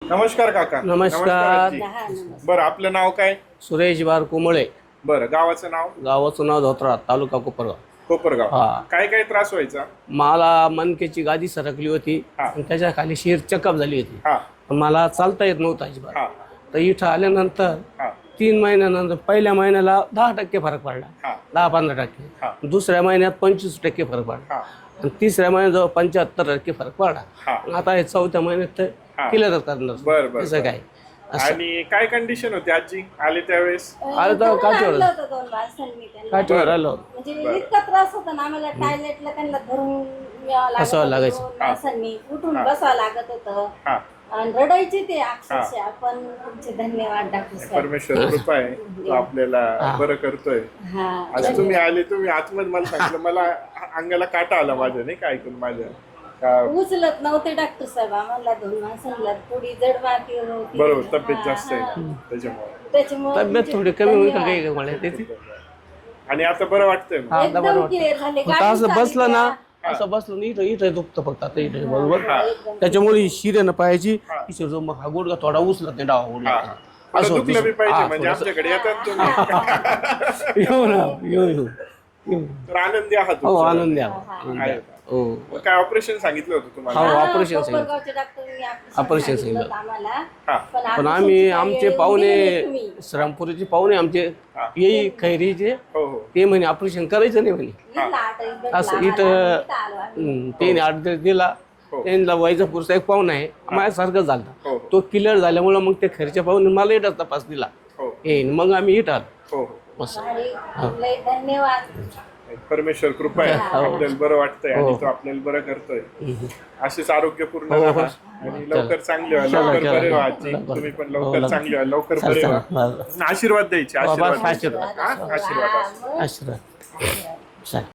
नमस्कार काका. नमस्कार. आजी. बरं, आपलं नाव काय? सुरेश बार कुंबळे. बरं, गावाचं नाव? गावाचं नाव धोत्रा, तालुका कोपरगाव. कोपरगाव. हा. काय काय त्रास व्हायचा? मला मनकेची गादी सरकली होती हा. आणि त्याच्या खाली शिर चक्कप झाली होती. हा मला चालता येत नव्हतं अजिबात. हा तर इथं आल्यानंतर हा 3 महिन्यानंतर पहिल्या महिन्याला 10% फरक पडला, हा 10-15%. हा. दुसऱ्या महिन्यात 25% फरक पडला हा आणि तिसऱ्या महिन्यात जवळ 75% फरक पडला. हा. आता हे 4थ्या महिन्यात तर हा. क्लिअरच करणार. बरं, बरं, तसं बरं. काय असं. आणि काय कंडिशन होती आजी आले त्यावेळेस? आलं तर काठीवर काठीवर आलो. म्हणजे इतका त्रास होता ना आम्हाला, टॉयलेटला त्यांना धरून यावं लागत बसावं होतं, लागायचं. दोन माणसांनी उठून हा. बसावं लागत होतं हा. आणि रडायचे ते अक्षरशः. पण तुमचे धन्यवाद डॉक्टर साहेब. परमेश्वर कृपा आहे, तो आपल्याला बरं करतोय. हा आज तुम्ही आले, तुम्ही आतमध्ये मला सांगितलं, मला अंगाला काटा आला माझ्या, नाही का ऐकून माझ्या का उचलत नव्हते डॉक्टर साहेब आम्हाला, 2 माणसांना थोडी जड माती होती. बरोबर, तब्येत हा, जास्त आहे हा. ना, त्याच्यामुळे. त्याच्यामुळे तब्येत तुमचे थोडी कमी होईल का धन्यवाद. काही मला त्याची. आणि आता बरं वाटतंय मग? हा, आता बरं एकदम वाटतं. क्लिअर झाले. फक्त गाडी असं बसलं ना, हा. असं बसलं नाही, इथं दुखतं फक्त आता इथं बरोबर. हा. त्याच्यामुळे ही शिरेनं पायाची हा. ही शिर मग हा गुडघा थोडा उचलत नाही, डावा गुडघा. हा. थोडं असं होतं. दुखलं बी पाहिजे, हा, म्हणजे थोडंसं. आमच्याकडे येतात तुम्ही. येऊ ना, येऊ. तर आनंदी आहात हो, उत्सवात. आनंदी आहे. आहे का? हो. मग काय ऑपरेशन सांगितलं होतं तुम्हाला? हो. हा, ऑपरेशन सांगितलं. कोपरगावच्या डॉक्टरांनी ऑपरेशन ऑपरेशन सांगितलं. सांगितलं आम्हाला. हा. पण पण ऑपरेशनची आम्ही काही आमचे वेळ पाहुणे दिली तुम्ही. श्रामपुरीचे पाहुणे आमचे हा. येई खैरीचे, हो हो ते म्हणे ऑपरेशन करायचं नाही म्हणे. इथला आठ एक भेटला असं आम्हाला. इथं इथं आलो आम्ही. त्याने आर्डर दिला. हो. त्यांना व्हायचा पुरसा एक पाहुणा आहे माझ्यासारखं झालं. हो. तो क्लिअर झाल्यामुळं मग त्या खर्च्या पाहुणे मला इथं तपास दिला. हो येईन मग आम्ही इथं आलो. हो हो. असं. भारी. लय धन्यवाद. परमेश्वर कृपा आहे, आपल्याला बरं वाटतंय आणि तो आपल्याला बरं करतोय. असेच आरोग्यपूर्ण हो, राहा हो. आणि लवकर चांगले व्हा, चला, लवकर चला. बरे व्हा आजी. लवकर. तुम्ही पण हो, लवकर लवकर. चांगले व्हा, लवकर चला, बरे चला. व्हा. आशीर्वाद द्यायचे, बाबा, आशीर्वाद द्यायचे. आशीर्वाद. हा? आशीर्वाद. आशीर्वाद. चला.